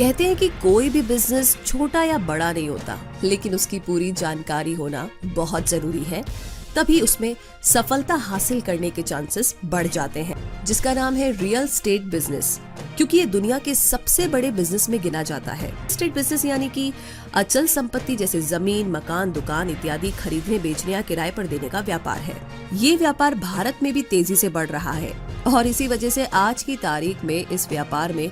कहते हैं कि कोई भी बिजनेस छोटा या बड़ा नहीं होता, लेकिन उसकी पूरी जानकारी होना बहुत जरूरी है। तभी उसमें सफलता हासिल करने के चांसेस बढ़ जाते हैं, जिसका नाम है रियल एस्टेट बिजनेस, क्योंकि ये दुनिया के सबसे बड़े बिजनेस में गिना जाता है। एस्टेट बिजनेस यानी कि अचल संपत्ति जैसे जमीन, मकान, दुकान इत्यादि खरीदने, बेचने या किराए पर देने का व्यापार है। ये व्यापार भारत में भी तेजी से बढ़ रहा है और इसी वजह से आज की तारीख में इस व्यापार में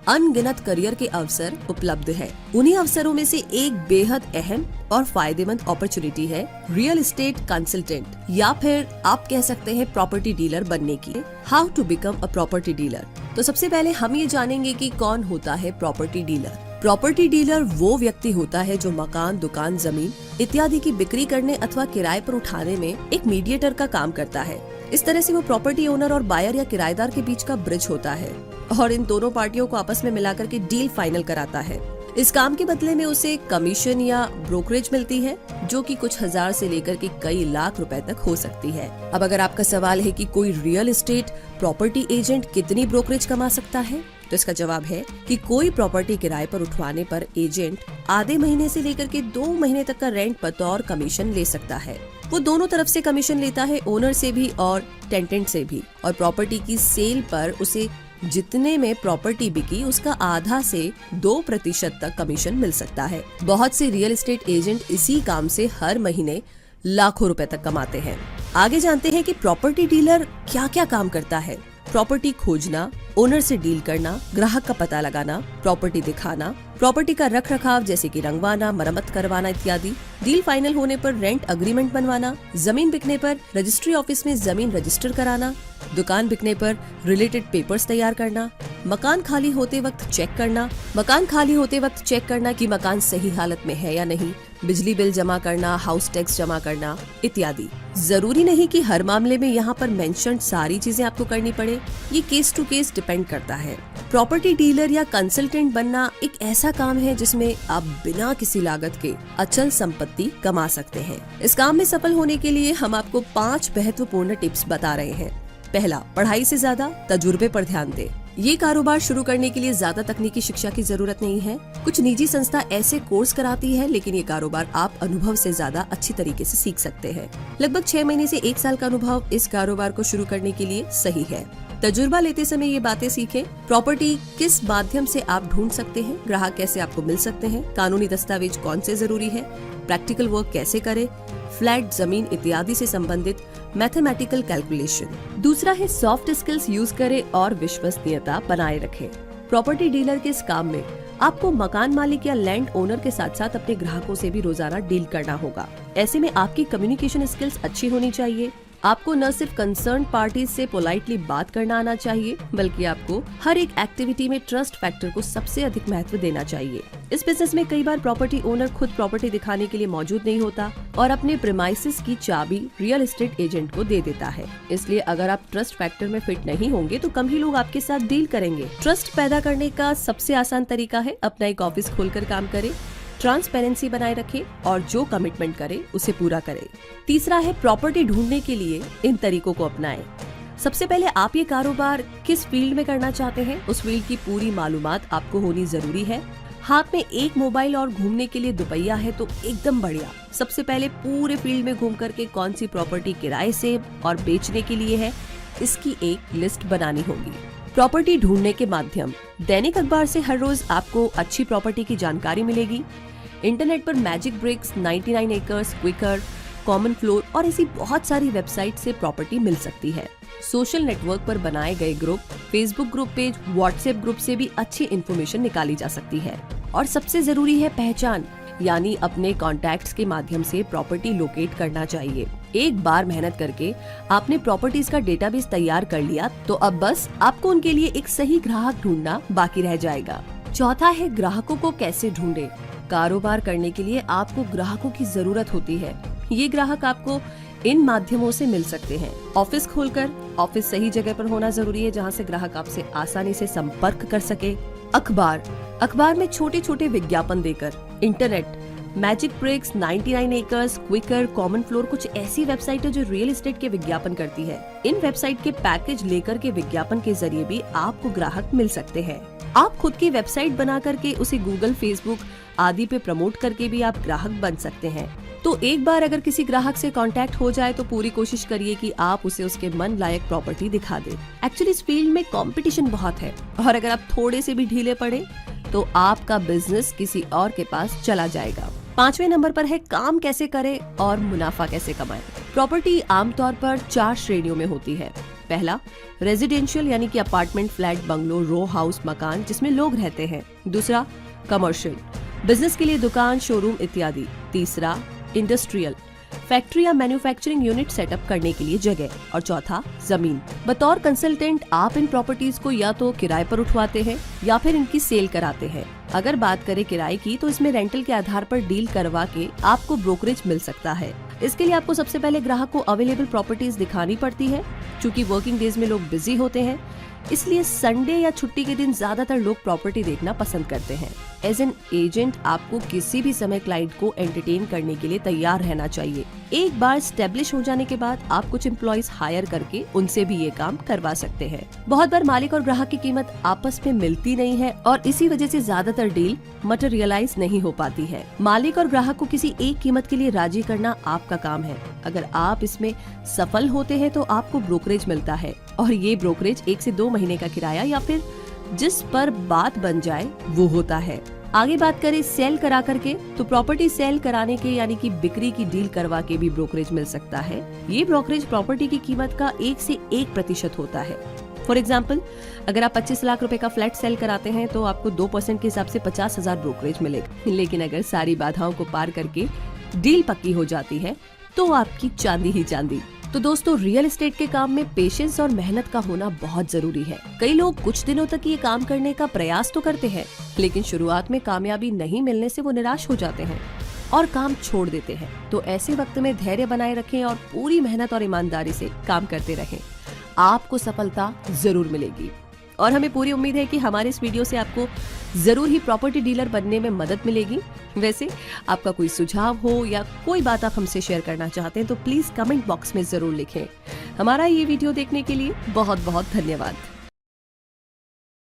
अनगिनत करियर के अवसर उपलब्ध है। उन्हीं अवसरों में से एक बेहद अहम और फायदेमंद अपॉर्चुनिटी है रियल एस्टेट कंसल्टेंट, या फिर आप कह सकते हैं प्रॉपर्टी डीलर बनने की। How to become a property dealer. तो सबसे पहले हम ये जानेंगे कि कौन होता है प्रॉपर्टी डीलर। प्रॉपर्टी डीलर वो व्यक्ति होता है जो मकान, दुकान, जमीन इत्यादि की बिक्री करने अथवा किराए पर उठाने में एक मीडिएटर का काम करता है। इस तरह से वो प्रॉपर्टी ओनर और बायर या किराएदार के बीच का ब्रिज होता है और इन दोनों पार्टियों को आपस में मिलाकर के डील फाइनल कराता है। इस काम के बदले में उसे कमीशन या ब्रोकरेज मिलती है, जो कि कुछ हजार से लेकर के कई लाख रुपए तक हो सकती है। अब अगर आपका सवाल है कि कोई रियल एस्टेट प्रॉपर्टी एजेंट कितनी ब्रोकरेज कमा सकता है, तो इसका जवाब है कि कोई प्रॉपर्टी किराए पर उठवाने पर एजेंट आधे महीने से लेकर के 2 महीने तक का रेंट बतौर कमीशन ले सकता है। वो दोनों तरफ से कमीशन लेता है, ओनर से भी और टेंटेंट से भी, और प्रॉपर्टी की सेल पर उसे जितने में प्रॉपर्टी बिकी उसका आधा से 2% तक कमीशन मिल सकता है। बहुत से रियल एस्टेट एजेंट इसी काम से हर महीने लाखों रुपए तक कमाते हैं। आगे जानते हैं कि प्रॉपर्टी डीलर क्या क्या काम करता है। प्रॉपर्टी खोजना, ओनर से डील करना, ग्राहक का पता लगाना, प्रॉपर्टी दिखाना, प्रॉपर्टी का रख रखाव जैसे कि रंगवाना, मरम्मत करवाना इत्यादि, डील फाइनल होने पर रेंट अग्रीमेंट बनवाना, जमीन बिकने पर रजिस्ट्री ऑफिस में जमीन रजिस्टर कराना, दुकान बिकने पर रिलेटेड पेपर्स तैयार करना, मकान खाली होते वक्त चेक करना कि मकान सही हालत में है या नहीं, बिजली बिल जमा करना, हाउस टैक्स जमा करना इत्यादि। जरूरी नहीं कि हर मामले में यहाँ पर मेंशन सारी चीजें आपको करनी पड़े, ये केस टू केस डिपेंड करता है। प्रॉपर्टी डीलर या कंसल्टेंट बनना एक ऐसा काम है जिसमें आप बिना किसी लागत के अचल संपत्ति कमा सकते हैं। इस काम में सफल होने के लिए हम आपको 5 महत्वपूर्ण टिप्स बता रहे हैं। पहला, पढ़ाई से ज्यादा तजुर्बे पर ध्यान दें। ये कारोबार शुरू करने के लिए ज्यादा तकनीकी शिक्षा की जरूरत नहीं है। कुछ निजी संस्था ऐसे कोर्स कराती है, लेकिन ये कारोबार आप अनुभव से ज्यादा अच्छी तरीके से सीख सकते हैं। लगभग 6 महीने से 1 साल का अनुभव इस कारोबार को शुरू करने के लिए सही है। तजुर्बा लेते समय ये बातें सीखें। प्रॉपर्टी किस माध्यम से आप ढूंढ सकते हैं, ग्राहक कैसे आपको मिल सकते हैं, कानूनी दस्तावेज कौन से जरूरी है, प्रैक्टिकल वर्क कैसे करें, फ्लैट, जमीन इत्यादि से संबंधित मैथमेटिकल कैलकुलेशन। दूसरा है सॉफ्ट स्किल्स यूज करें और विश्वसनीयता बनाए रखें। प्रॉपर्टी डीलर के इस काम में आपको मकान मालिक या लैंड ओनर के साथ साथ अपने ग्राहकों से भी रोजाना डील करना होगा। ऐसे में आपकी कम्युनिकेशन स्किल्स अच्छी होनी चाहिए। आपको न सिर्फ कंसर्न पार्टी से पोलाइटली बात करना आना चाहिए, बल्कि आपको हर एक एक्टिविटी में ट्रस्ट फैक्टर को सबसे अधिक महत्व देना चाहिए। इस बिजनेस में कई बार प्रॉपर्टी ओनर खुद प्रॉपर्टी दिखाने के लिए मौजूद नहीं होता और अपने प्रीमाइसेस की चाबी रियल एस्टेट एजेंट को दे देता है। इसलिए अगर आप ट्रस्ट फैक्टर में फिट नहीं होंगे तो कम ही लोग आपके साथ डील करेंगे। ट्रस्ट पैदा करने का सबसे आसान तरीका है अपना एक ऑफिस खोलकर काम करें, ट्रांसपेरेंसी बनाए रखें और जो कमिटमेंट करे उसे पूरा करें। तीसरा है प्रॉपर्टी ढूंढने के लिए इन तरीकों को अपनाएं। सबसे पहले आप ये कारोबार किस फील्ड में करना चाहते हैं, उस फील्ड की पूरी मालूमात आपको होनी जरूरी है। हाथ में एक मोबाइल और घूमने के लिए दुपहिया है तो एकदम बढ़िया। सबसे पहले पूरे फील्ड में घूम करके कौन सी प्रॉपर्टी किराए से और बेचने के लिए है, इसकी एक लिस्ट बनानी होगी। प्रॉपर्टी ढूंढने के माध्यम, दैनिक अखबार से हर रोज आपको अच्छी प्रॉपर्टी की जानकारी मिलेगी। इंटरनेट पर Magic Bricks, 99 Acres, Quikr, Common Floor और ऐसी बहुत सारी वेबसाइट से प्रॉपर्टी मिल सकती है। सोशल नेटवर्क पर बनाए गए group, Facebook group page, WhatsApp group से भी अच्छी इन्फॉर्मेशन निकाली जा सकती है। और सबसे जरूरी है पहचान, यानी अपने कॉन्टैक्ट्स के माध्यम से प्रॉपर्टी लोकेट करना चाहिए। एक बार मेहनत करके आपने प्रॉपर्टीज का डेटाबेस तैयार कर लिया तो अब बस आपको उनके लिए एक सही ग्राहक ढूंढना बाकी रह जाएगा। चौथा है ग्राहकों को कैसे ढूंढे। कारोबार करने के लिए आपको ग्राहकों की जरूरत होती है। ये ग्राहक आपको इन माध्यमों से मिल सकते हैं। ऑफिस खोलकर, ऑफिस सही जगह पर होना जरूरी है जहाँ से ग्राहक आपसे आसानी से संपर्क कर सके। अखबार में छोटे छोटे विज्ञापन देकर। Internet, Magic Bricks, 99 Acres, Quikr, Common Floor कुछ ऐसी वेबसाइट है जो रियल एस्टेट के विज्ञापन करती है। इन वेबसाइट के पैकेज लेकर के विज्ञापन के जरिए भी आपको ग्राहक मिल सकते हैं। आप खुद की वेबसाइट बना करके उसे गूगल, फेसबुक आदि पे प्रमोट करके भी आप ग्राहक बन सकते हैं। तो एक बार अगर किसी ग्राहक से कांटेक्ट हो जाए तो पूरी कोशिश करिए कि आप उसे उसके मन लायक प्रॉपर्टी दिखा दें। एक्चुअली इस फील्ड में कंपटीशन बहुत है और अगर आप थोड़े से भी ढीले पड़े तो आपका बिजनेस किसी और के पास चला जाएगा। 5वें नंबर पर है काम कैसे करें और मुनाफा कैसे कमाएं। प्रॉपर्टी आमतौर पर 4 श्रेणियों में होती है। पहला, रेजिडेंशियल यानी कि apartment, flat, bungalow, row house मकान जिसमें लोग रहते हैं। दूसरा, कमर्शियल, बिजनेस के लिए दुकान, शोरूम इत्यादि। तीसरा, इंडस्ट्रियल, फैक्ट्री या मैन्युफैक्चरिंग यूनिट सेटअप करने के लिए जगह। और चौथा, जमीन। बतौर कंसल्टेंट आप इन प्रॉपर्टीज को या तो किराए पर उठवाते हैं या फिर इनकी सेल कराते हैं। अगर बात करें किराए की तो इसमें रेंटल के आधार पर डील करवा के आपको ब्रोकरेज मिल सकता है। इसके लिए आपको सबसे पहले ग्राहक को अवेलेबल प्रॉपर्टीज दिखानी पड़ती है। चूँकि वर्किंग डेज में लोग बिजी होते हैं इसलिए संडे या छुट्टी के दिन ज्यादातर लोग प्रॉपर्टी देखना पसंद करते हैं। एज एन एजेंट आपको किसी भी समय क्लाइंट को एंटरटेन करने के लिए तैयार रहना चाहिए। एक बार स्टेब्लिश हो जाने के बाद आप कुछ एम्प्लॉइज हायर करके उनसे भी ये काम करवा सकते हैं। बहुत बार मालिक और ग्राहक की कीमत आपस में मिलती नहीं है और इसी वजह से ज्यादातर डील मटेरियलाइज नहीं हो पाती है। मालिक और ग्राहक को किसी एक कीमत के लिए राजी करना आपका काम है। अगर आप इसमें सफल होते हैं तो आपको ब्रोकरेज मिलता है और ये ब्रोकरेज 1 से 2 महीने का किराया या फिर जिस पर बात बन जाए वो होता है। आगे बात करें सेल करा करके तो प्रॉपर्टी सेल कराने के यानी कि बिक्री की डील करवा के भी ब्रोकरेज मिल सकता है। ये ब्रोकरेज प्रॉपर्टी की कीमत का 1 से 1% होता है। फॉर एग्जाम्पल, अगर आप 25 लाख रुपए का फ्लैट सेल कराते हैं तो आपको 2% के हिसाब से 50,000 ब्रोकरेज मिलेगा। लेकिन अगर सारी बाधाओं को पार करके डील पक्की हो जाती है तो आपकी चांदी ही चांदी। तो दोस्तों, रियल एस्टेट के काम में पेशेंस और मेहनत का होना बहुत जरूरी है। कई लोग कुछ दिनों तक ये काम करने का प्रयास तो करते हैं लेकिन शुरुआत में कामयाबी नहीं मिलने से वो निराश हो जाते हैं और काम छोड़ देते हैं। तो ऐसे वक्त में धैर्य बनाए रखें और पूरी मेहनत और ईमानदारी से काम करते रहें। आपको सफलता जरूर मिलेगी और हमें पूरी उम्मीद है कि हमारे इस वीडियो से आपको जरूर ही प्रॉपर्टी डीलर बनने में मदद मिलेगी। वैसे आपका कोई सुझाव हो या कोई बात आप हमसे शेयर करना चाहते हैं तो प्लीज कमेंट बॉक्स में जरूर लिखें। हमारा ये वीडियो देखने के लिए बहुत बहुत धन्यवाद।